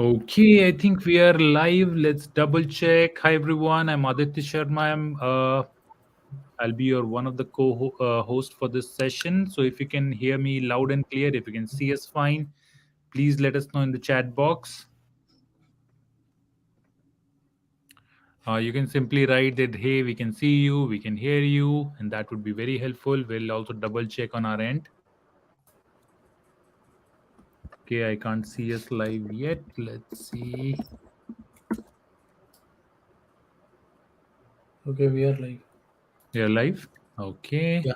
Okay, I think we are live. Let's double check. Hi everyone, I'm Aditya Sharma. I'll be your one of the co-host for this session. So if you can hear me loud and clear, if you can see us fine, please let us know in the chat box. You can simply write that hey, we can see you, we can hear you, and that would be very helpful. We'll also double check on our end. Okay, I can't see us live yet. Let's see. Okay, we are live. We are live. Okay. Yeah.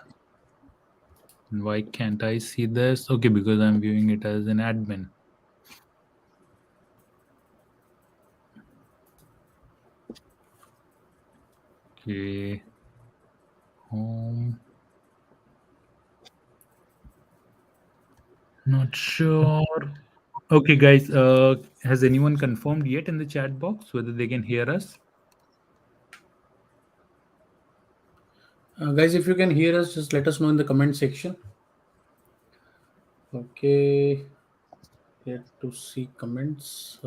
And why can't I see this? Okay, because I'm viewing it as an admin. Okay. Home. Not sure. Okay, guys. Has anyone confirmed yet in the chat box whether they can hear us? Guys, if you can hear us, just let us know in the comment section. Okay. Get to see comments.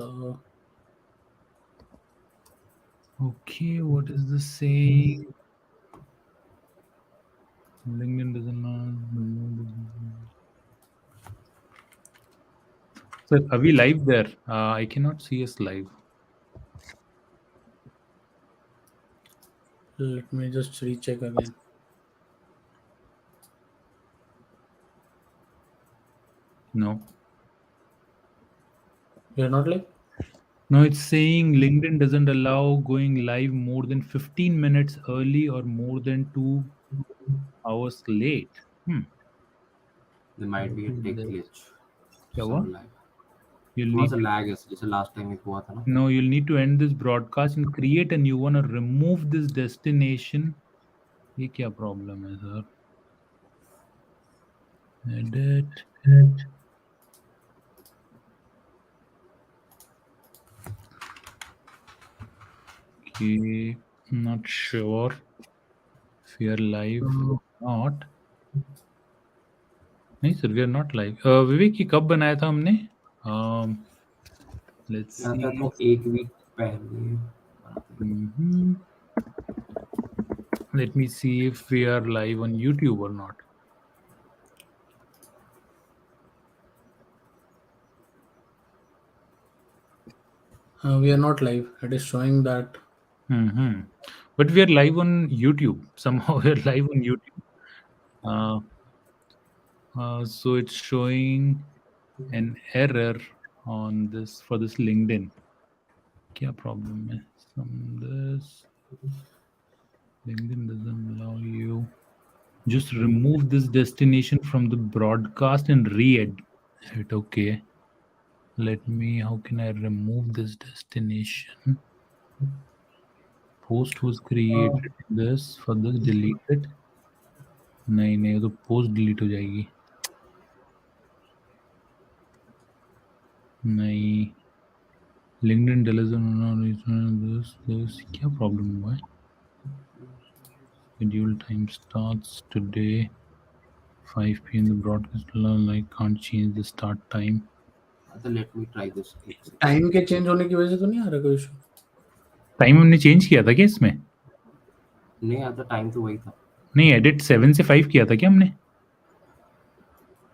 Okay, what is this saying? LinkedIn doesn't know. Sir, are we live there? I cannot see us live. Let me just recheck again. No. We are not live? No, it's saying LinkedIn doesn't allow going live more than 15 minutes early or more than 2 hours late. There might What be a is tech this? glitch. क्या हुआ? Some lag. You'll थोड़ा need सा to lag है जैसे last time एक हुआ था ना. no, you'll need to end this broadcast and create a new one or remove this destination. ये क्या problem है sir? Edit. Okay, not sure if we are live or not. नहीं sir, we are not live. विवेक ये कब बनाया था हमने? Let's आता see. तो एक week पहले. Mhm. Let me see if we are live on YouTube or not. We are not live. It is showing that. Mm-hmm. But we are live on YouTube. Somehow we are live on YouTube. Uh, so it's showing an error on this for this LinkedIn. क्या problem है? Some this LinkedIn doesn't allow you. Just remove this destination from the broadcast and re-edit it. Okay. Let me. How can I remove this destination? Post was created. This for this delete it. नहीं नहीं वो तो post delete हो जाएगी नहीं LinkedIn this क्या problem हुआ है schedule time starts today 5 p.m. the broadcast like can't change the start time आता let me try this. एक second. टाइम के चेंज होने की वजह से तो नहीं आ रहा कोई इशू? टाइम हमने चेंज किया था क्या इसमें नहीं आता time तो वही था. नहीं एडिट 7 से 5 किया था क्या हमने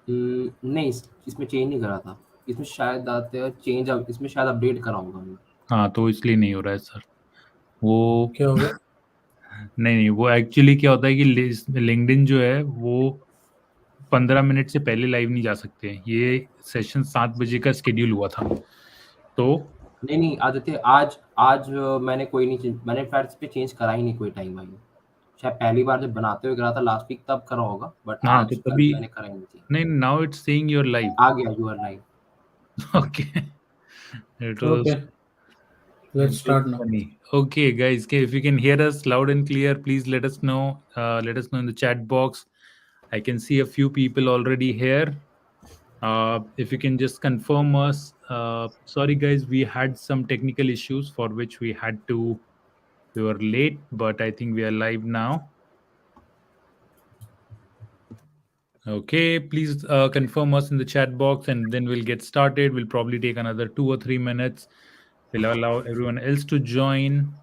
नहीं इसमें change नहीं करा था. इसमें शायद आते change इसमें शायद update करा होगा हमने. हाँ तो इसलिए नहीं हो रहा है सर वो क्या हो गया? नहीं नहीं वो एक्चुअली क्या होता है कि लिंक्डइन जो है वो 15 मिनट से पहले लाइव नहीं जा सकते ये सेशन 7 बजे का स्केड्यूल हुआ था तो नहीं आदित्य आज मैंने कोई नहीं change मैंने फैक्ट पे चेंज करा ही नहीं कोई टाइम वाइज. शायद पहली बार जब बनाते हुए करा था लास्ट वीक तब करा होगा बट हाँ तो आज कल तभी मैंने करा ही नहीं. नहीं now it's saying your live आ गया you are live. okay it was Okay. Let's a bit start now. funny okay guys okay, if you can hear us loud and clear please let us know in the chat box I can see a few people already here if you can just confirm us sorry guys we had some technical issues for which we were late but I think we are live now Okay, please confirm us in the chat box and then we'll get started. We'll probably take another 2 or 3 minutes. We'll allow everyone else to join.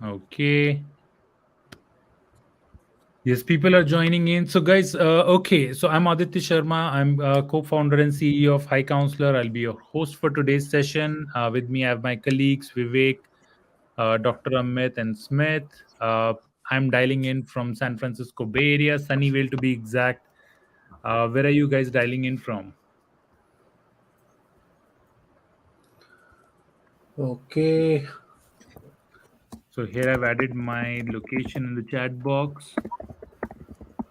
Okay. Yes, people are joining in. So, guys, okay. So, I'm Aditya Sharma. I'm co-founder and CEO of HiCounselor. I'll be your host for today's session. With me, I have my colleagues Vivek, Dr. Amit, and Smith. I'm dialing in from San Francisco Bay Area, Sunnyvale to be exact. Where are you guys dialing in from? Okay. So here I've added my location in the chat box.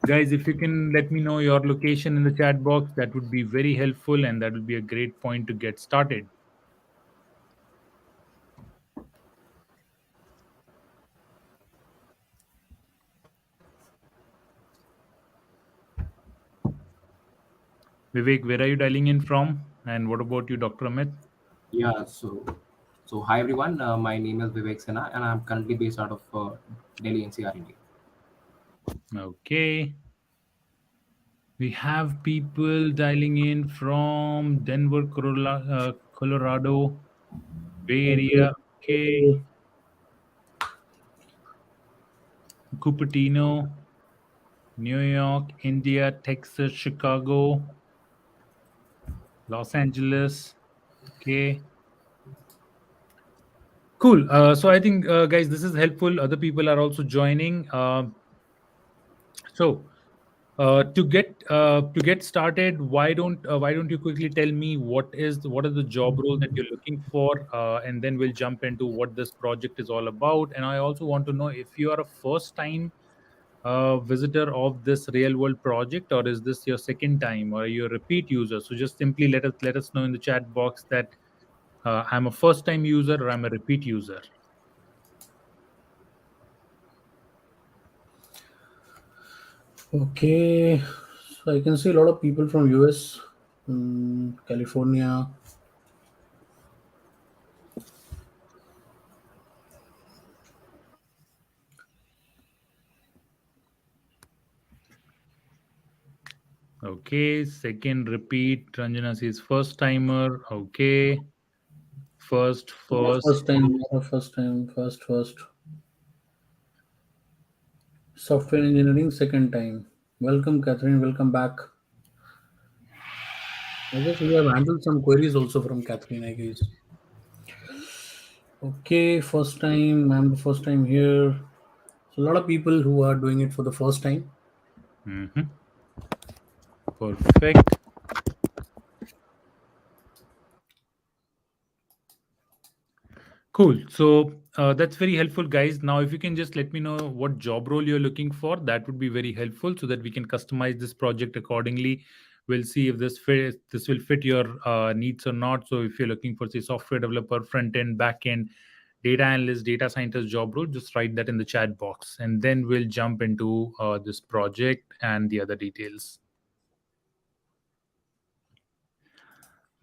Guys, if you can let me know your location in the chat box, that would be very helpful and that would be a great point to get started. Vivek, where are you dialing in from? And what about you, Dr. Amit? Yeah, so hi everyone. My name is Vivek Sinha, and I'm currently based out of Delhi, NCR, India. Okay. We have people dialing in from Denver, Colorado, Bay Okay. Area. Okay. Cupertino, New York, India, Texas, Chicago, Los Angeles. Okay. Cool. So I think, guys, this is helpful. Other people are also joining. So to get started, why don't you quickly tell me what is the job role that you're looking for, and then we'll jump into what this project is all about. And I also want to know if you are a first time visitor of this real world project, or is this your second time, or are you a repeat user? So just simply let us know in the chat box that I'm a first time user or I'm a repeat user. Okay. So I can see a lot of people from US, California. Okay, second repeat. Ranjana says first timer. Okay, first. First time, first time, first. Software engineering, second time. Welcome, Catherine. Welcome back. I guess we have handled some queries also from Catherine, I guess. Okay, first time. I'm the first time here. So a lot of people who are doing it for the first time. Mhm. Perfect. Cool. So that's very helpful, guys. Now, if you can just let me know what job role you're looking for, that would be very helpful so that we can customize this project accordingly. We'll see if this will fit your needs or not. So, if you're looking for say software developer, front end, back end, data analyst, data scientist job role, just write that in the chat box, and then we'll jump into this project and the other details.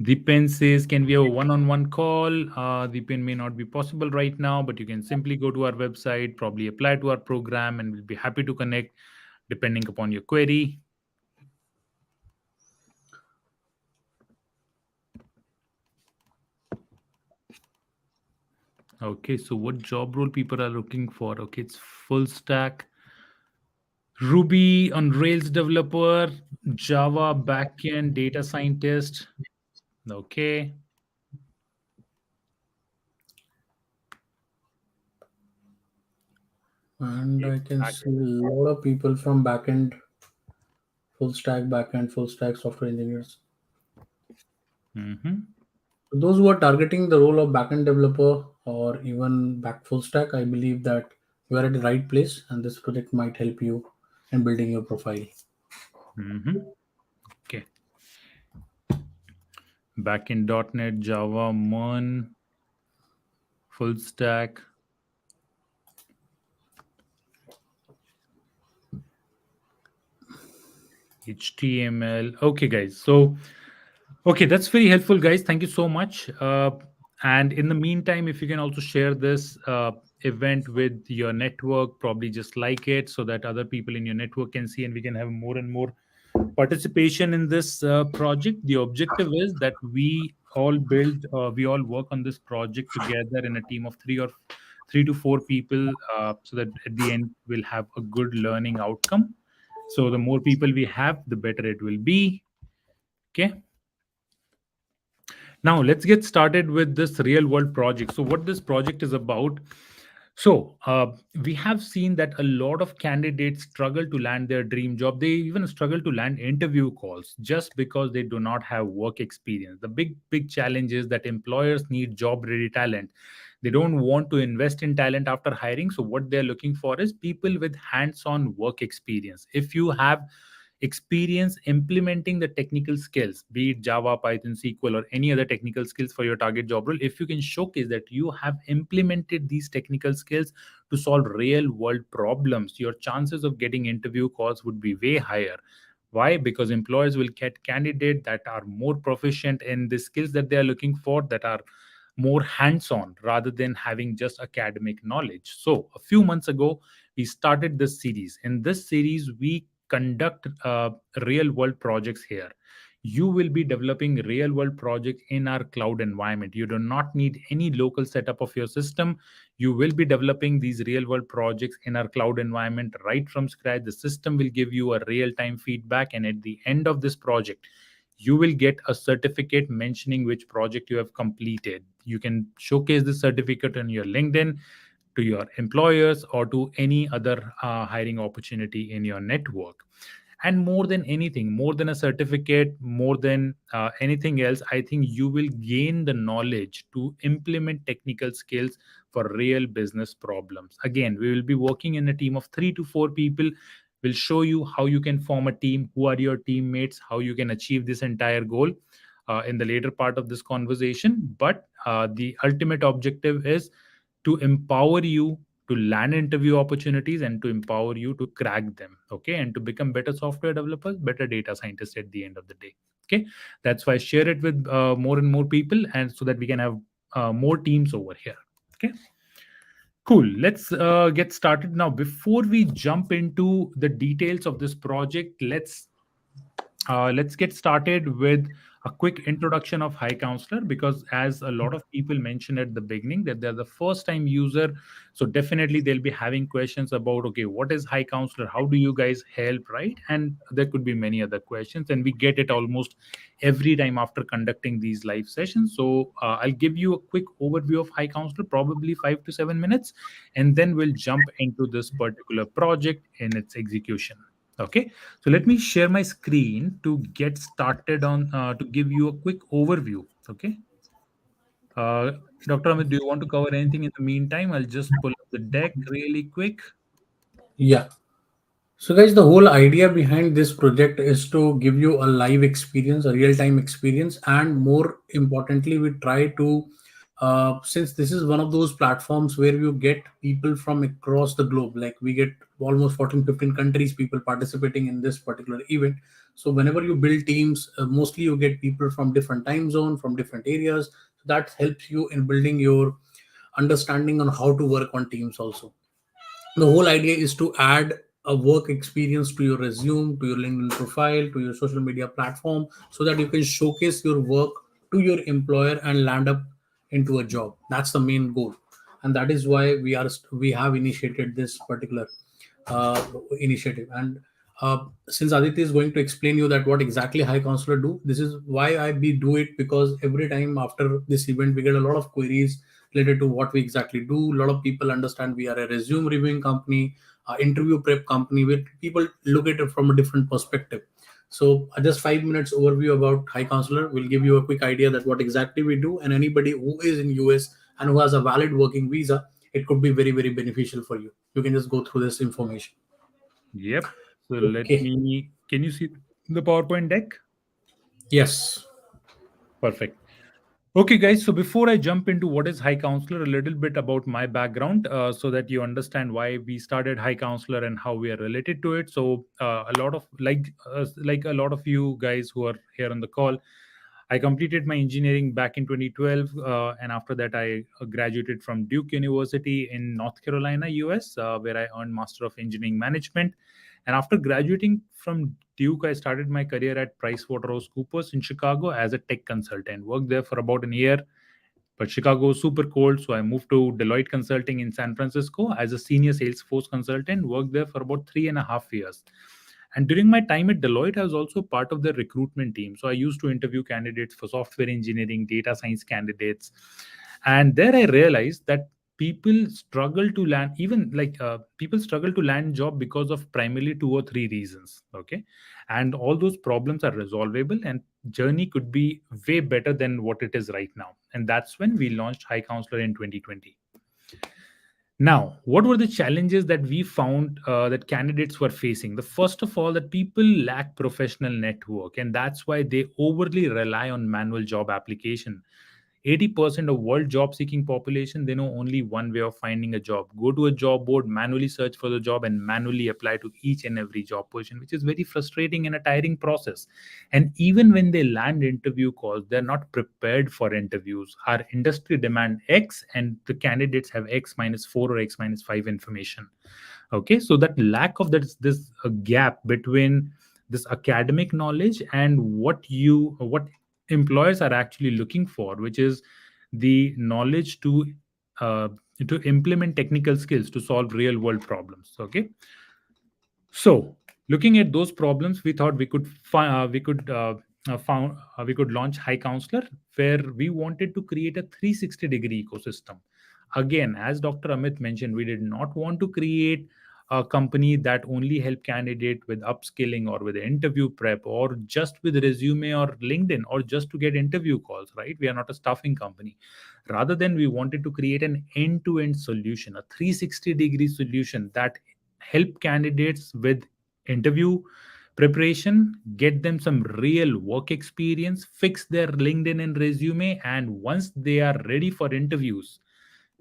Deepen says, can we have a one-on-one call? Deepen may not be possible right now, but you can simply go to our website, probably apply to our program, and we'll be happy to connect depending upon your query. Okay, so what job role people are looking for? Okay, it's full stack, Ruby on Rails developer, Java backend data scientist. Okay. And I can Back. see a lot of people from backend, full stack software engineers. Mhm. So those who are targeting the role of backend developer or even back full stack, I believe that you are at the right place, and this project might help you in building your profile. Mhm. Okay. Backend .NET, Java, Mon, full stack, HTML. Okay, guys. So, okay, that's very helpful, guys. Thank you so much. And in the meantime, if you can also share this event with your network, probably just like it so that other people in your network can see, and we can have more and more participation in this project. The objective is that we all work on this project together in a team of 3 to 4 people, so that at the end we'll have a good learning outcome. So the more people we have, the better it will be. Okay. Now let's get started with this real world project. So what this project is about. So we have seen that a lot of candidates struggle to land their dream job. They even struggle to land interview calls just because they do not have work experience. The big challenge is that employers need job ready talent. They don't want to invest in talent after hiring. So what they're looking for is people with hands on work experience. If you have experience implementing the technical skills, be it Java, Python, SQL, or any other technical skills for your target job role, if you can showcase that you have implemented these technical skills to solve real world problems, your chances of getting interview calls would be way higher. Why? Because employers will get candidates that are more proficient in the skills that they are looking for, that are more hands on rather than having just academic knowledge. So, a few months ago, we started this series. In this series, we conduct real world projects here. You will be developing real world projects in our cloud environment. You do not need any local setup of your system. You will be developing these real world projects in our cloud environment right from scratch. The system will give you a real time feedback, and at the end of this project, you will get a certificate mentioning which project you have completed. You can showcase this certificate on your LinkedIn, to your employers, or to any other hiring opportunity in your network. And more than anything, more than a certificate, more than anything else, I think you will gain the knowledge to implement technical skills for real business problems. Again, we will be working in a team of 3 to 4 people. We'll show you how you can form a team, who are your teammates, how you can achieve this entire goal in the later part of this conversation. But the ultimate objective is to empower you to land interview opportunities and to empower you to crack them. Okay. And to become better software developers, better data scientists at the end of the day. Okay. That's why I share it with more and more people, and so that we can have more teams over here. Okay. Cool. Let's get started now. Before we jump into the details of this project, let's get started with a quick introduction of HiCounselor, because as a lot of people mentioned at the beginning that they're the first time user, so definitely they'll be having questions about, okay, what is HiCounselor, how do you guys help, right? And there could be many other questions, and we get it almost every time after conducting these live sessions. So I'll give you a quick overview of HiCounselor, probably 5 to 7 minutes, and then we'll jump into this particular project in its execution. Okay, so let me share my screen to get started on to give you a quick overview. Okay, uh, Dr. Amit, do you want to cover anything in the meantime? I'll just pull up the deck really quick. Yeah. So, guys, the whole idea behind this project is to give you a live experience, a real time experience, and more importantly, we try to, since this is one of those platforms where you get people from across the globe, like we get almost 14, 15 countries, people participating in this particular event. So, whenever you build teams, mostly you get people from different time zone, from different areas. That helps you in building your understanding on how to work on teams also. The whole idea is to add a work experience to your resume, to your LinkedIn profile, to your social media platform, so that you can showcase your work to your employer and land up into a job. That's the main goal, and that is why we have initiated this particular uh, initiative. And since Aditya is going to explain you that what exactly HiCounselor do, this is why I be do it, because every time after this event we get a lot of queries related to what we exactly do. A lot of people understand we are a resume reviewing company, interview prep company, where people look at it from a different perspective. So just 5 minutes overview about HiCounselor will give you a quick idea that what exactly we do, and anybody who is in US and who has a valid working visa, it could be very beneficial for you. You can just go through this information. Yep. So let Okay. me. Can you see the PowerPoint deck? Yes. Perfect. Okay, guys. So before I jump into what is High Counselor, a little bit about my background, so that you understand why we started High Counselor and how we are related to it. So a lot of like a lot of you guys who are here on the call, I completed my engineering back in 2012, and after that, I graduated from Duke University in North Carolina, US, where I earned Master of Engineering Management. And after graduating from Duke, I started my career at PricewaterhouseCoopers in Chicago as a tech consultant. Worked there for about a year, but Chicago was super cold, so I moved to Deloitte Consulting in San Francisco as a senior Salesforce consultant. Worked there for about 3.5 years. And during my time at Deloitte, I was also part of the recruitment team. So I used to interview candidates for software engineering, data science candidates. And there I realized that people struggle to land, even people struggle to land job because of primarily two or three reasons. Okay. And all those problems are resolvable, and journey could be way better than what it is right now. And that's when we launched HiCounselor in 2020. Now, what were the challenges that we found that candidates were facing? The first of all, that people lack professional network, and that's why they overly rely on manual job application. 80% of world job seeking population, they know only one way of finding a job: go to a job board, manually search for the job, and manually apply to each and every job position, which is very frustrating and a tiring process. And even when they land interview calls, they're not prepared for interviews. Our industry demand X, and the candidates have X minus 4 or X minus 5 information. Okay, so that lack of this gap between this academic knowledge and what employers are actually looking for, which is the knowledge uh, to implement technical skills to solve real world problems. Okay, so, looking at those problems, we thought we could launch HiCounselor, where we wanted to create a 360-degree ecosystem. Again, as Dr. Amit mentioned, we did not want to create a company that only help candidate with upskilling or with interview prep or just with resume or LinkedIn or just to get interview calls, right? We are not a staffing company. Rather than we wanted to create an end-to-end solution, a 360-degree solution that help candidates with interview preparation, get them some real work experience, fix their LinkedIn and resume, and once they are ready for interviews,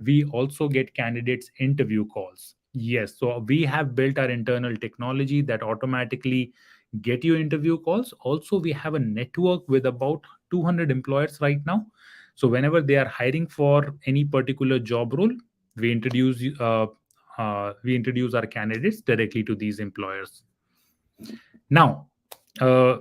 we also get candidates interview calls. Yes, so we have built our internal technology that automatically get you interview calls. Also, we have a network with about 200 employers right now. So whenever they are hiring for any particular job role, we introduce we introduce our candidates directly to these employers. Now, uh,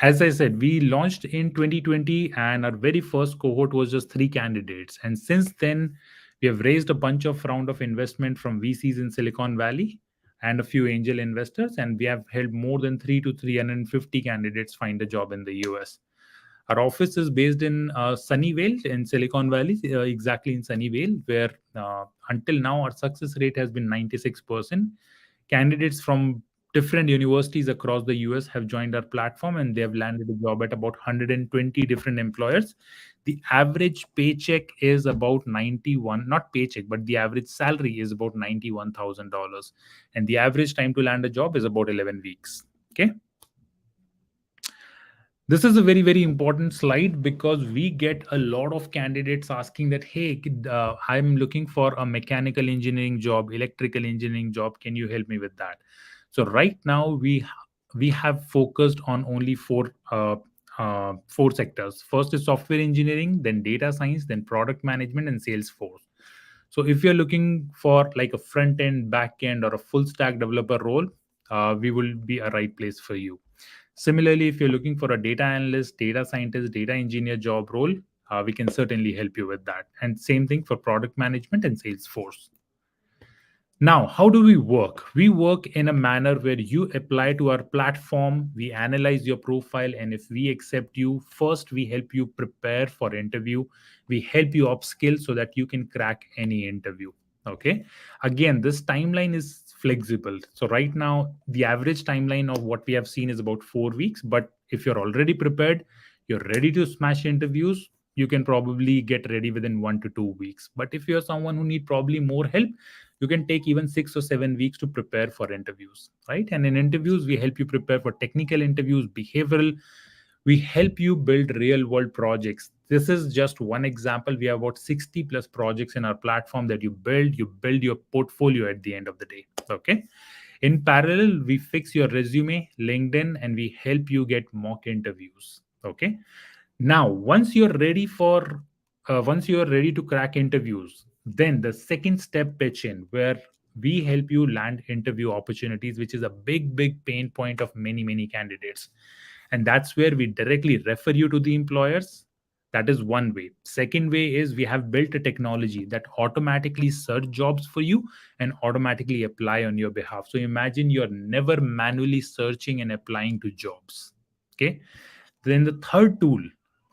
as I said, we launched in 2020, and our very first cohort was just three candidates. And since then, we have raised a bunch of round of investment from VCs in Silicon Valley and a few angel investors, and we have helped more than 300 to 350 candidates find a job in the US. Our office is based in Sunnyvale in Silicon Valley, exactly in Sunnyvale, where until now our success rate has been 96%. Candidates from different universities across the US have joined our platform, and they have landed a job at about 120 different employers. The average paycheck is about 91, not paycheck, but the average salary is about $91,000. And the average time to land a job is about 11 weeks. Okay. This is a very, very important slide because we get a lot of candidates asking that, hey, I'm looking for a mechanical engineering job, electrical engineering job. Can you help me with that? So right now we have focused on only four sectors. First is software engineering, then data science, then product management, and Salesforce. So if you're looking for like a front end, back end, or a full stack developer role, we will be a right place for you. Similarly, if you're looking for a data analyst, data scientist, data engineer job role, we can certainly help you with that. And same thing for product management and Salesforce. Now, how do we work? We work in a manner where you apply to our platform, we analyze your profile, and if we accept you, first we help you prepare for interview. We help you upskill so that you can crack any interview. Okay. Again, this timeline is flexible. So right now, the average timeline of what we have seen is about 4 weeks. But if you're already prepared, you're ready to smash interviews, you can probably get ready within 1 to 2 weeks. But if you're someone who need probably more help, you can take even 6 or 7 weeks to prepare for interviews, right? And in interviews, we help you prepare for technical interviews, behavioral. We help you build real world projects. This is just one example. We have about 60 plus projects in our platform that you build your portfolio at the end of the day. Okay. In parallel, we fix your resume, LinkedIn, and we help you get mock interviews. Okay. Now, once you are ready to crack interviews, then the second step pitch in, where we help you land interview opportunities, which is a big pain point of many candidates. And that's where we directly refer you to the employers. That is one way. Second way is we have built a technology that automatically search jobs for you and automatically apply on your behalf. So imagine you're never manually searching and applying to jobs. Okay. Then the third tool,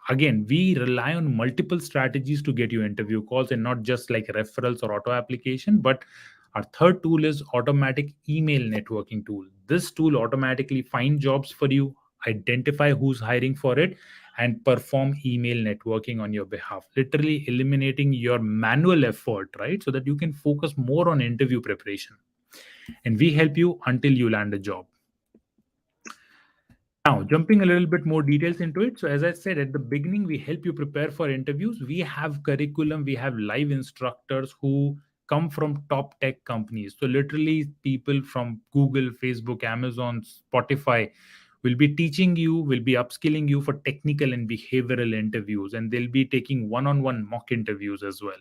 again, we rely on multiple strategies to get you interview calls, and not just like referrals or auto application, but our third tool is automatic email networking tool. This tool automatically find jobs for you, identify who's hiring for it, and perform email networking on your behalf, literally eliminating your manual effort, right? So that you can focus more on interview preparation. And we help you until you land a job. Now, jumping a little bit more details into it. So, as I said at the beginning, we help you prepare for interviews. We have curriculum, we have live instructors who come from top tech companies. So, literally, people from Google, Facebook, Amazon, Spotify will be teaching you, will be upskilling you for technical and behavioral interviews, and they'll be taking one on one mock interviews as well.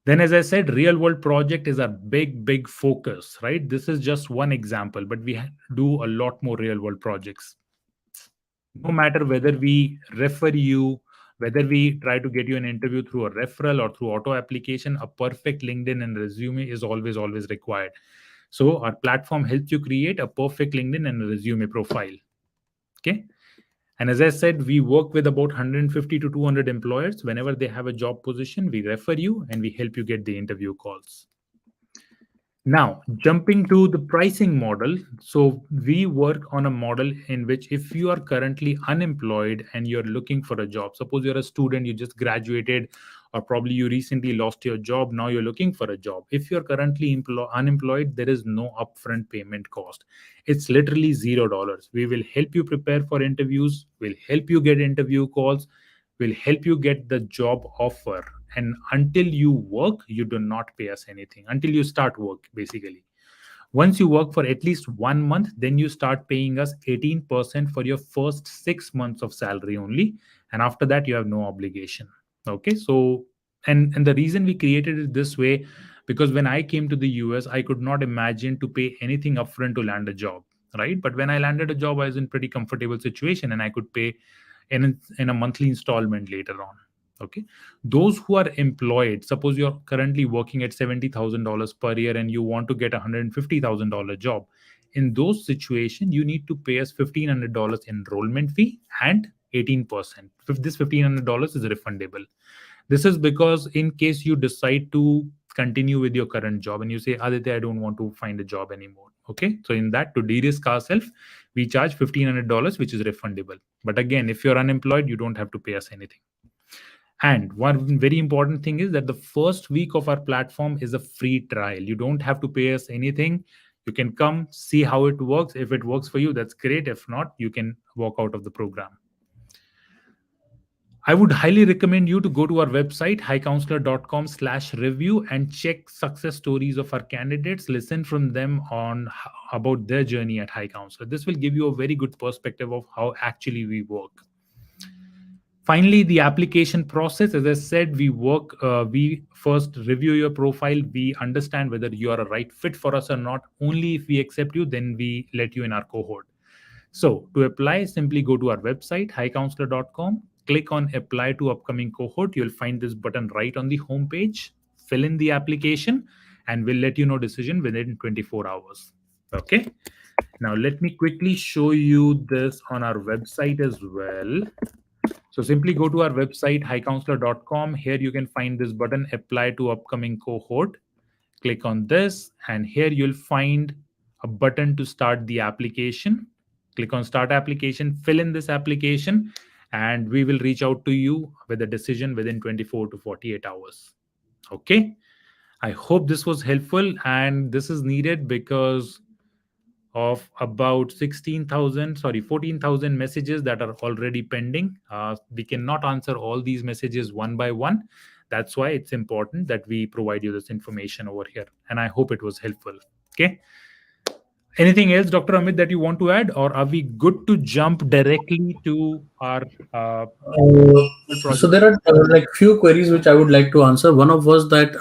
Then, as I said, real world project is our big focus, right? This is just one example, but we do a lot more real world projects. No matter whether we refer you, whether we try to get you an interview through a referral or through auto application, a perfect LinkedIn and resume is always required. So our platform helps you create a perfect LinkedIn and resume profile. Okay. And as I said, we work with about 150 to 200 employers. Whenever they have a job position, we refer you and we help you get the interview calls. Now, jumping to the pricing model. So, we work on a model in which if you are currently unemployed and you're looking for a job, suppose you're a student, you just graduated, or probably you recently lost your job, now you're looking for a job. If you're currently unemployed, there is no upfront payment cost. It's literally $0. We will help you prepare for interviews, we'll help you get interview calls, we'll help you get the job offer, and until you work you do not pay us anything until you start work. Basically, once you work for at least 1 month, then you start paying us 18% for your first 6 months of salary only, and after that you have no obligation. Okay. So, and the reason we created it this way, because when I came to the US, I could not imagine to pay anything upfront to land a job, right? But when I landed a job, I was in pretty comfortable situation and I could pay in a monthly installment later on. Okay. Those who are employed, suppose you're currently working at $70,000 per year and you want to get a $150,000 job, in those situations you need to pay us $1,500 enrollment fee and 18%. If this $1,500 is refundable. This is because in case you decide to continue with your current job and you say, Aditya, I don't want to find a job anymore. Okay. So in that, to de-risk ourselves, we charge $1,500, which is refundable. But again, if you're unemployed, you don't have to pay us anything. And one very important thing is that the first week of our platform is a free trial. You don't have to pay us anything. You can come, see how it works. If it works for you, that's great. If not, you can walk out of the program. I would highly recommend you to go to our website, hicounselor.com/review, and check success stories of our candidates. Listen from them on about their journey at HiCounselor. This will give you a very good perspective of how actually we work. Finally, the application process. As I said, we first review your profile. We understand whether you are a right fit for us or not. Only if we accept you, then we let you in our cohort. So to apply, simply go to our website, hicounselor.com, click on apply to upcoming cohort. You'll find this button right on the homepage. Fill in the application and we'll let you know decision within 24 hours. Okay. Now let me quickly show you this on our website as well. So simply go to our website, hicounselor.com. Here you can find this button, apply to upcoming cohort. Click on this, and here you'll find a button to start the application. Click on start application, fill in this application, and we will reach out to you with a decision within 24 to 48 hours. Okay. I hope this was helpful, and this is needed because of about 14,000 messages that are already pending. We cannot answer all these messages one by one. That's why it's important that we provide you this information over here. And I hope it was helpful. Okay. Anything else, Dr. Amit, that you want to add, or are we good to jump directly to our uh, So project? there are like few queries which I would like to answer. One of was that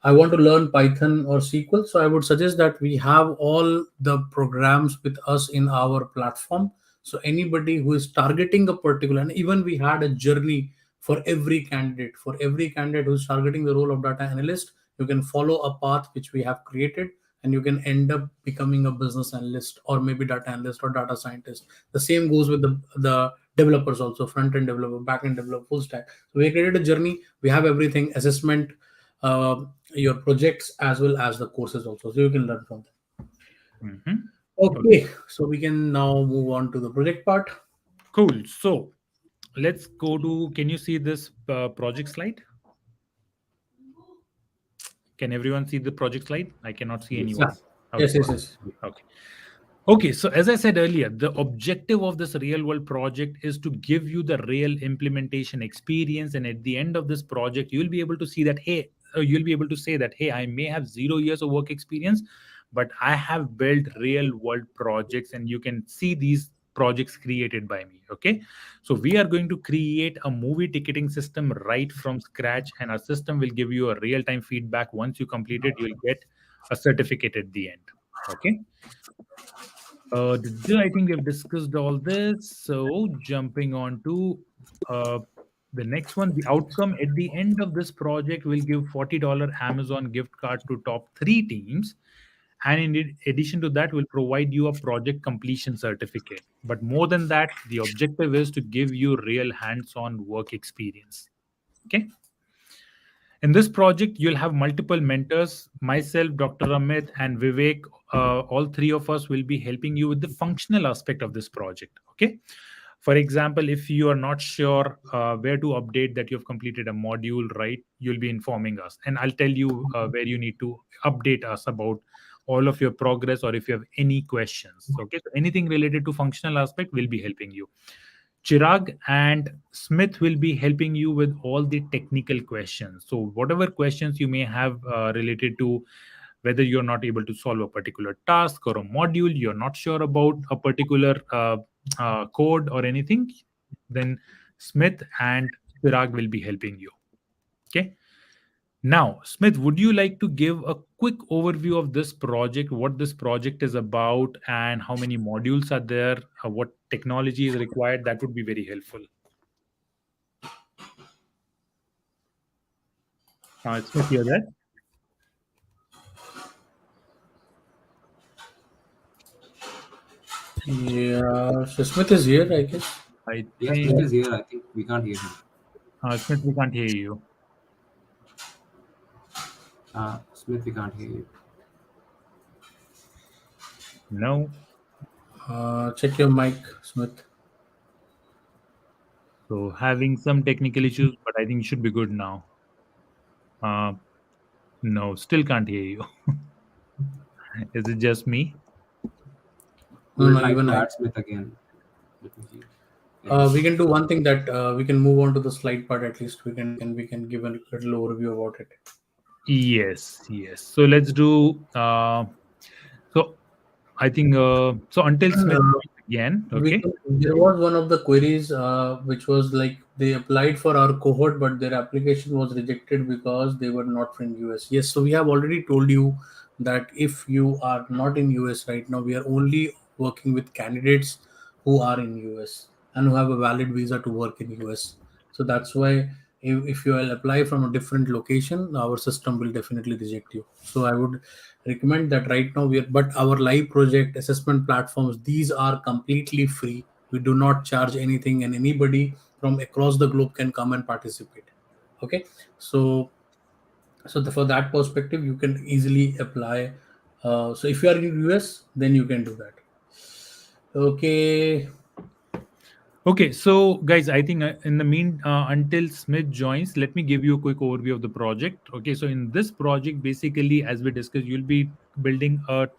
I want to learn Python or SQL. So I would suggest that we have all the programs with us in our platform. So anybody who is targeting a particular, and even we had a journey for every candidate who's targeting the role of data analyst, you can follow a path which we have created, and you can end up becoming a business analyst or maybe data analyst or data scientist. The same goes with the developers also, front end developer, back end developer, full stack. So we created a journey. We have everything, assessment, uh, your projects, as well as the courses also, so you can learn from them. Mhm. Okay, Okay, so we can now move on to the project part. cool. So let's go to. Can you see this project slide? Can everyone see the project slide? I cannot see Yes, Yeah. anyone. yes. Yes, Okay. yes, yes. Okay. Okay, so as I said earlier, the objective of this real world project is to give you the real implementation experience. And at the end of this project, you'll be able to see that, hey, you'll be able to say that, hey, I may have 0 years of work experience, but I have built real world projects, and you can see these projects created by me. Okay, so we are going to create a movie ticketing system right from scratch, and our system will give you a real time feedback. Once you complete it, you'll get a certificate at the end. Okay. I think we've discussed all this. So jumping on to uh, the next one, the outcome at the end of this project will give $40 Amazon gift card to top three teams. And in addition to that, will provide you a project completion certificate. But more than that, the objective is to give you real hands-on work experience. Okay. In this project, you'll have multiple mentors. Myself, Dr. Amit, and Vivek, all three of us will be helping you with the functional aspect of this project. Okay. For example, if you are not sure where to update that you've completed a module, right, you'll be informing us. And I'll tell you where you need to update us about all of your progress, or if you have any questions. Okay. So anything related to functional aspect will be helping you. Chirag and Smith will be helping you with all the technical questions. So, whatever questions you may have related to whether you're not able to solve a particular task or a module, you're not sure about a particular code or anything, then Smith and Chirag will be helping you. Okay. Now, Smith, would you like to give a quick overview of this project, what this project is about, and how many modules are there, what technology is required? That would be very helpful. Smith, you're there? Yeah, so Smith is here, I guess. I Yes, Smith think, is here. I think we can't hear him. Smith, we can't hear you. Smith, we can't hear you. No. Check your mic, Smith. So, having some technical issues, but I think it should be good now. Uh, no, still can't hear you. Is it just me? We No, will no, try even to I. add Smith again. Let me see. Yes. We can do one thing, that we can move on to the slide part. At least we can give a little overview about it. Yes, yes. So, let's do. So, I think, so until Smith Uh, joins again, okay? there was one of the queries which was like they applied for our cohort, but their application was rejected because they were not from US. Yes, so we have already told you that if you are not in US right now, we are only working with candidates who are in US and who have a valid visa to work in US. So that's why if you will apply from a different location, our system will definitely reject you. So I would recommend that right now we are, but our live project assessment platforms, these are completely free. We do not charge anything, and anybody from across the globe can come and participate. Okay, so for that perspective you can easily apply. So if you are in US, then you can do that. Okay. Okay, so guys, I think in the mean until Smith joins, let me give you a quick overview of the project. Okay, so in this project, basically, as we discussed, you'll be building a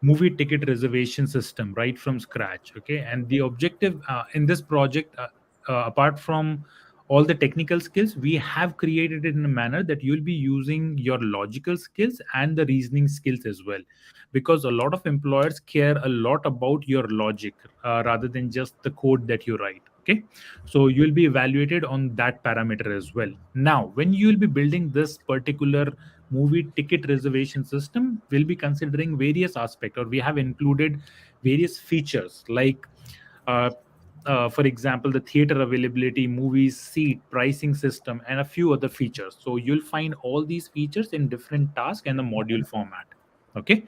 movie ticket reservation system right from scratch. Okay, and the objective in this project, apart from all the technical skills, we have created it in a manner that you'll be using your logical skills and the reasoning skills as well, because a lot of employers care a lot about your logic rather than just the code that you write. Okay, so you'll be evaluated on that parameter as well. Now when you'll be building this particular movie ticket reservation system, we'll be considering various aspects, or we have included various features like uh, for example, the theater availability, movies, seat, pricing system, and a few other features. So you'll find all these features in different task and the module format. Okay.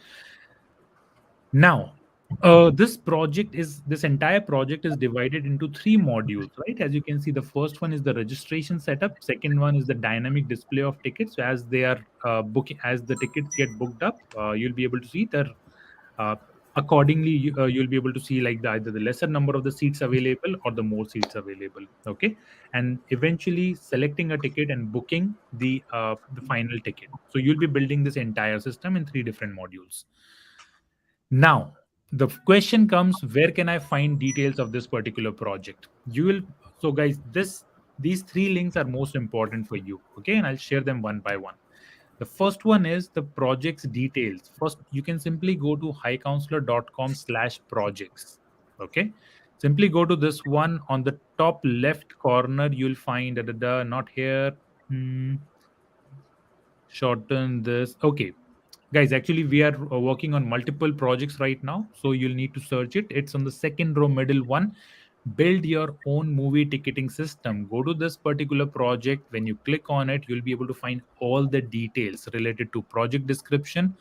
Now, this entire project is divided into three modules, right? As you can see, the first one is the registration setup. Second one is the dynamic display of tickets. So as they are booking, as the tickets get booked up, you'll be able to see their uh, accordingly you'll be able to see like either the lesser number of the seats available or the more seats available. Okay, and eventually selecting a ticket and booking the final ticket. So you'll be building this entire system in three different modules. Now the question comes, where can I find details of this particular project? You will, so guys, these three links are most important for you. Okay, and I'll share them one by one. The first one is the project's details. First, you can simply go to hicounselor.com/projects. Okay. Simply go to this one on the top left corner. You'll find not here. Hmm, shorten this. Okay. Guys, actually, we are working on multiple projects right now. So you'll need to search it. It's on the second row, middle one. Build your own movie ticketing system. Go to this particular project. When you click on it, you'll be able to find all the details related to project description,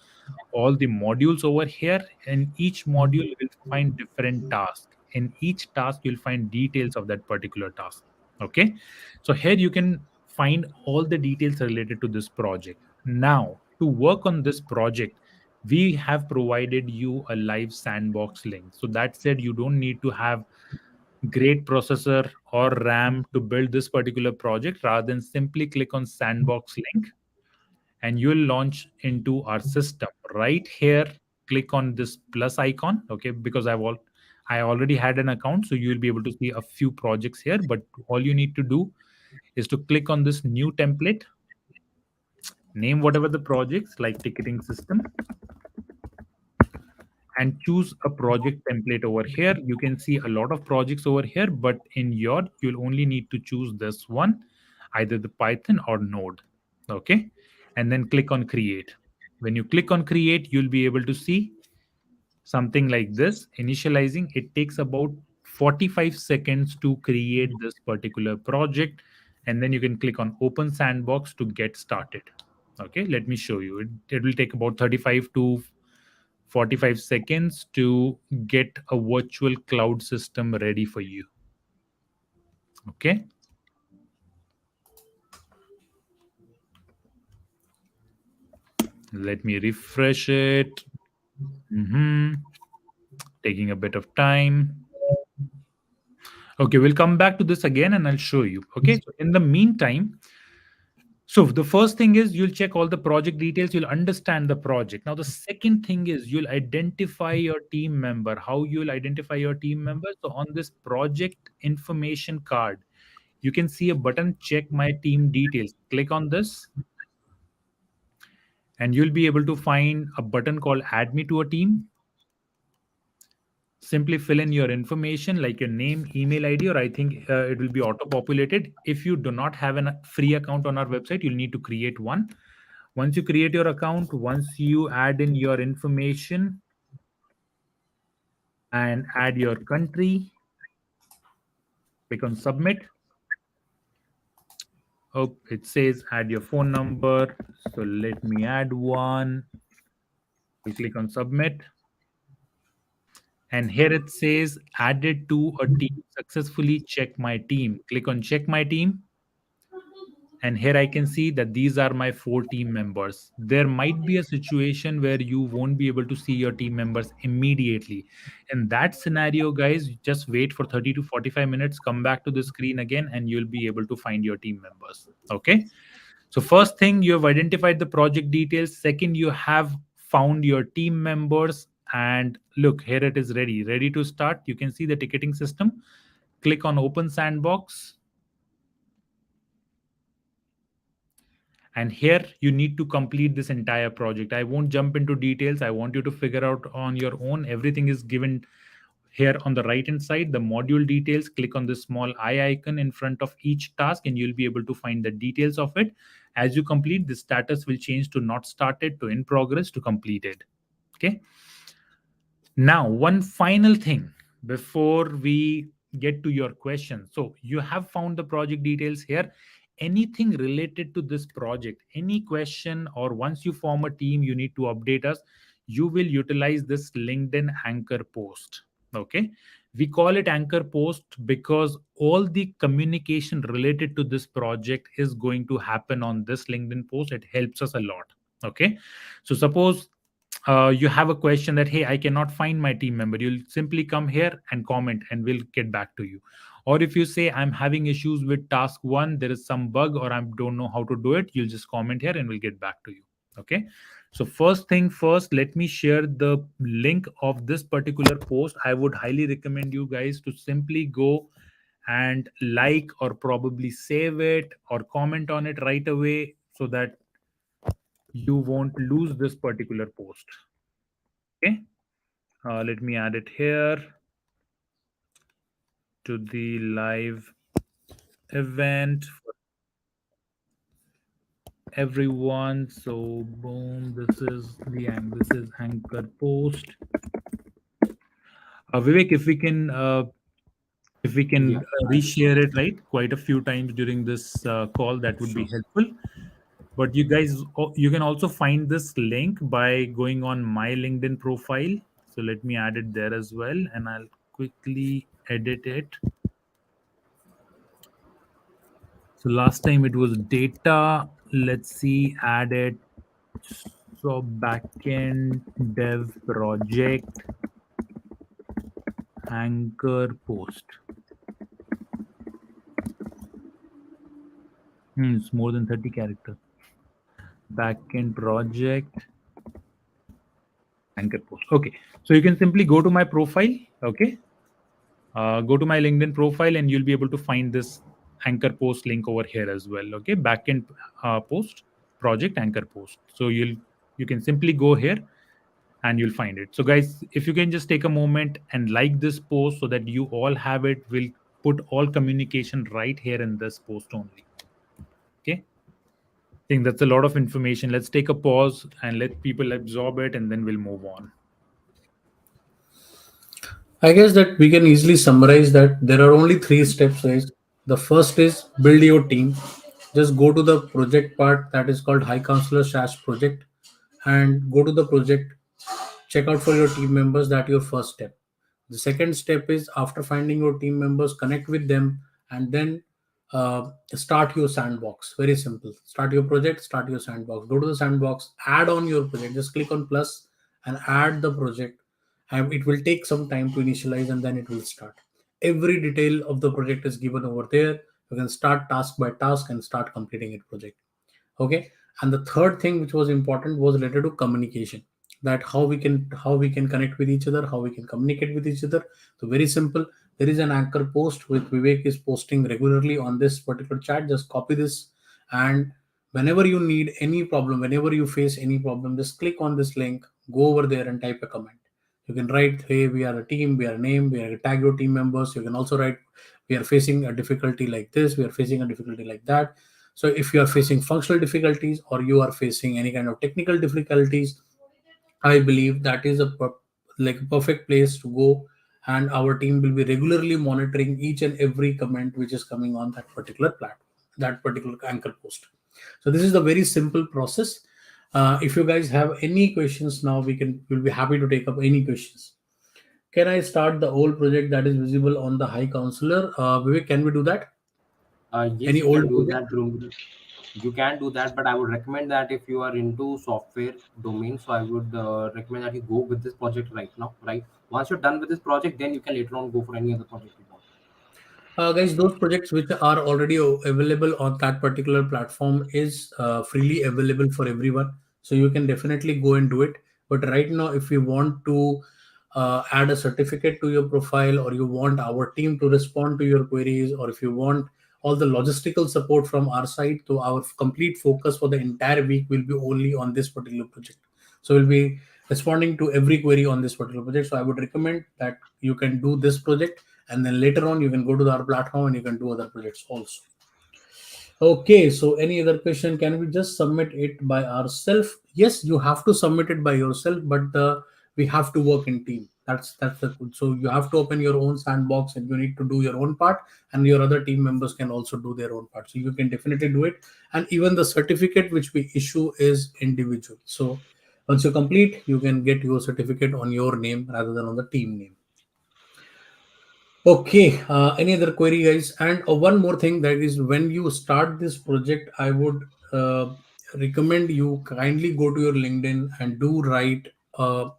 all the modules over here. In each module, you will find different tasks. In each task, you'll find details of that particular task. Okay. So here you can find all the details related to this project. Now, to work on this project, we have provided you a live sandbox link. So that said, you don't need to have great processor or RAM to build this particular project. Rather than simply click on sandbox link and you'll launch into our system. Right here, click on this plus icon. Okay, because I already had an account, so you'll be able to see a few projects here. But all you need to do is to click on this new template, name whatever the projects like ticketing system, and choose a project template over here. You can see a lot of projects over here, but in your, you'll only need to choose this one, either the Python or Node. Okay. And then click on create. When you click on create, you'll be able to see something like this. Initializing, it takes about 45 seconds to create this particular project. And then you can click on open sandbox to get started. Okay, let me show you. It will take about 35 to 45 seconds to get a virtual cloud system ready for you. Okay. Let me refresh it. Taking a bit of time. Okay, we'll come back to this again and I'll show you. Okay, so in the meantime, so the first thing is you'll check all the project details, you'll understand the project. Now, the second thing is you'll identify your team member. How you'll identify your team member? So on this project information card, you can see a button, check my team details. Click on this and you'll be able to find a button called add me to a team. Simply fill in your information like your name, email ID, or I think it will be auto populated. If you do not have a free account on our website, you'll need to create one. Once you create your account, once you add in your information and add your country, click on submit. Oh, it says add your phone number. So let me add one. We click on submit. And here it says added to a team, successfully check my team. Click on check my team. And here I can see that these are my 4 team members. There might be a situation where you won't be able to see your team members immediately. In that scenario, guys, just wait for 30 to 45 minutes, come back to the screen again, and you'll be able to find your team members. Okay. So, first thing, you have identified the project details. Second, you have found your team members. And look, here it is ready to start. You can see the ticketing system. Click on open sandbox. And here you need to complete this entire project. I won't jump into details. I want you to figure out on your own. Everything is given here on the right hand side, the module details. Click on the small eye icon in front of each task and you'll be able to find the details of it. As you complete, the status will change to not started to in progress to completed. Okay. Now, one final thing before we get to your question. So, you have found the project details here. Anything related to this project, any question, or once you form a team, you need to update us, you will utilize this LinkedIn anchor post. Okay. We call it anchor post because all the communication related to this project is going to happen on this LinkedIn post. It helps us a lot. Okay. So, suppose you have a question that, hey, I cannot find my team member, you'll simply come here and comment and we'll get back to you. Or if you say, I'm having issues with task 1, there is some bug or I don't know how to do it, you'll just comment here and we'll get back to you. Okay. So first thing first, let me share the link of this particular post. I would highly recommend you guys to simply go and like or probably save it or comment on it right away so that you won't lose this particular post. Okay. Let me add it here to the live event for everyone. So boom, this is anchor post. Vivek, if we can Yeah, I will show reshare you. it, right, quite a few times during this call, that would be Sure. helpful. But you guys, you can also find this link by going on my LinkedIn profile. So let me add it there as well, and I'll quickly edit it. So last time it was data. Let's see, add it. So backend dev project anchor post. It's more than 30 characters. Backend project anchor post. Okay. So you can simply go to my profile. Okay. Go to my LinkedIn profile and you'll be able to find this anchor post link over here as well. Okay. Backend post project anchor post. So you can simply go here and you'll find it. So guys, if you can just take a moment and like this post so that you all have it, we'll put all communication right here in this post only. Okay. I think that's a lot of information. Let's take a pause and let people absorb it and then we'll move on. I guess that we can easily summarize that there are only three steps, guys. The first is build your team. Just go to the project part that is called HiCounselor / project and go to the project, check out for your team members. That your first step. The second step is after finding your team members, connect with them and then start your sandbox. Very simple. Start your project, start your sandbox. Go to the sandbox, add on your project. Just click on plus and add the project. And it will take some time to initialize and then it will start. Every detail of the project is given over there. You can start task by task and start completing it project. Okay. And the third thing which was important was related to communication, that how we can connect with each other, how we can communicate with each other. So very simple. There is an anchor post with Vivek is posting regularly on this particular chat. Just copy this, and whenever you need any problem, whenever you face any problem, just click on this link, go over there and type a comment. You can write, hey, we are a team, we are a name, we are tag your team members. You can also write, we are facing a difficulty like this, we are facing a difficulty like that. So if you are facing functional difficulties or you are facing any kind of technical difficulties, I believe that is like a perfect place to go, and our team will be regularly monitoring each and every comment which is coming on that particular platform, that particular anchor post. So this is the very simple process. If you guys have any questions now, we'll be happy to take up any questions. Can I start the old project that is visible on the HiCounselor? Vivek, can we do that? Yes, Any you old can do project? that, Dhruv. You can do that, but I would recommend that if you are into software domain, so I would recommend that you go with this project right now. Right, once you're done with this project, then you can later on go for any other project you want. Guys, those projects which are already available on that particular platform is freely available for everyone. So you can definitely go and do it. But right now, if you want to add a certificate to your profile, or you want our team to respond to your queries, or if you want all the logistical support from our side. So our complete focus for the entire week will be only on this particular project. So we'll be responding to every query on this particular project. So I would recommend that you can do this project, and then later on you can go to our platform and you can do other projects also. Okay, so any other question? Can we just submit it by ourselves? Yes, you have to submit it by yourself, but we have to work in team. That's the good. So you have to open your own sandbox, and you need to do your own part, and your other team members can also do their own part. So you can definitely do it. And even the certificate which we issue is individual. So once you complete, you can get your certificate on your name rather than on the team name. Okay, any other query, guys? And one more thing, that is, when you start this project, I would recommend you kindly go to your LinkedIn and do write a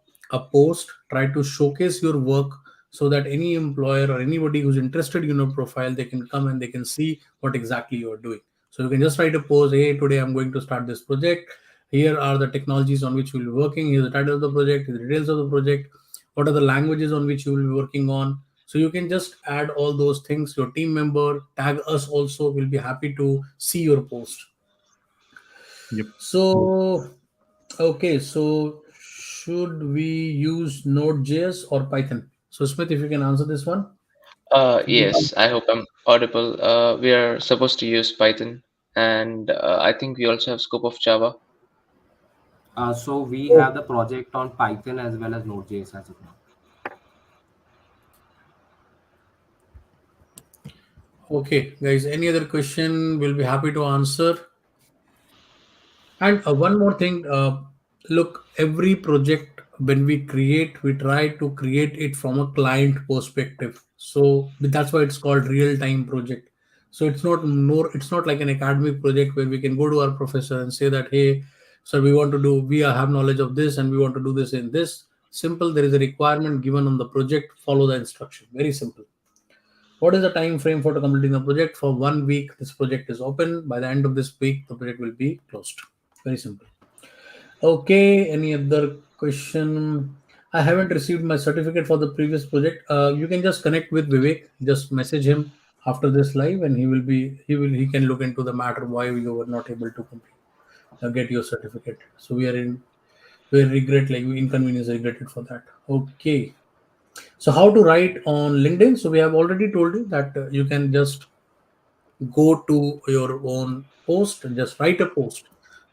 post, try to showcase your work so that any employer or anybody who's interested in your profile, they can come and they can see what exactly you are doing. So you can just write a post, hey, today I'm going to start this project. Here are the technologies on which we'll be working. Here's the title of the project, the details of the project, what are the languages on which you will be working on. So you can just add all those things. Your team member, tag us also. We'll be happy to see your post. Yep. So, okay, so should we use Node.js or Python? So Smith, if you can answer this one. Yes, I hope I'm audible. We are supposed to use Python, and I think we also have scope of Java. So we Oh, have the project on Python as well as Node.js as of now. okay, guys. Any other question? We'll be happy to answer. And one more thing, look, every project when we create, we try to create it from a client perspective. So that's why it's called real time project. So it's not like an academic project where we can go to our professor and say that, hey, sir, we have knowledge of this and we want to do this in this. Simple, there is a requirement given on the project, follow the instruction. Very simple. What is the time frame for completing the project? For 1 week, this project is open. By the end of this week, the project will be closed. Very simple. Okay, any other question? I haven't received my certificate for the previous project. You can just connect with Vivek. Just message him after this live, and he can look into the matter why you were not able to complete get your certificate. So we regret, like, we inconvenience regretted for that. Okay. So how to write on LinkedIn? So we have already told you that you can just go to your own post and just write a post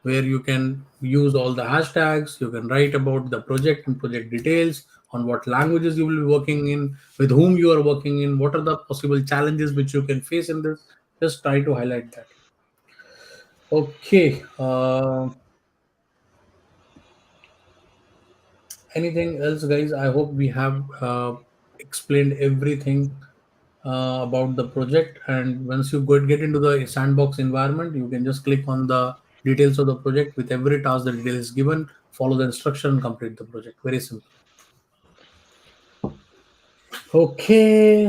where you can use all the hashtags. You can write about the project and project details, on what languages you will be working in, with whom you are working in, what are the possible challenges which you can face in this. Just try to highlight that. Okay, anything else, guys? I hope we have explained everything about the project. And once you get into the sandbox environment, you can just click on the details of the project. With every task, the detail is given, follow the instruction and complete the project. Very simple. Okay,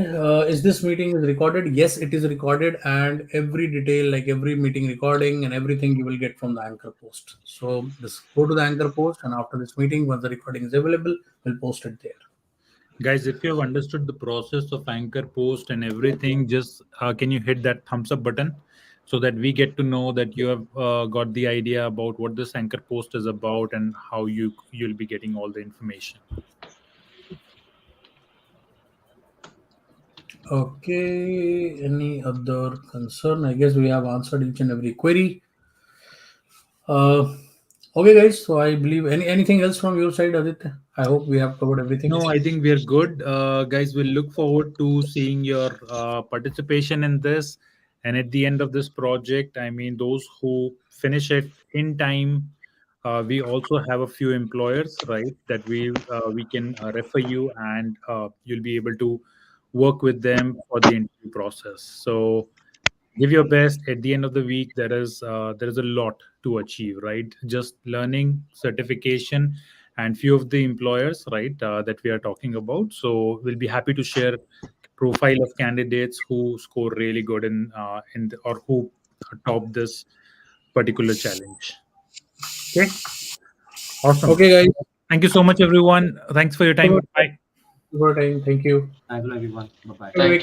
is this meeting is recorded? Yes, it is recorded, and every detail, like every meeting recording and everything, you will get from the anchor post. So just go to the anchor post, and after this meeting, once the recording is available, we'll post it there. Guys, if you have understood the process of anchor post and everything, just can you hit that thumbs up button so that we get to know that you have got the idea about what this anchor post is about and how you'll be getting all the information. Okay, any other concern? I guess we have answered each and every query. Uh, okay, guys. So I believe anything else from your side, Aditya? I hope we have covered everything. No, I think we're good. Guys, we'll look forward to seeing your participation in this. And at the end of this project, I mean, those who finish it in time, we also have a few employers, right, that we can refer you, and you'll be able to work with them for the interview process. So give your best. At the end of the week, there is a lot to achieve, right? Just learning, certification, and few of the employers, right, that we are talking about. So we'll be happy to share profile of candidates who score really good or who top this particular challenge. Okay, awesome. Okay, guys. Thank you so much, everyone. Thanks for your time. Bye. Good time. Thank you. Thank you, everyone. Bye bye. Vivek, Thank you.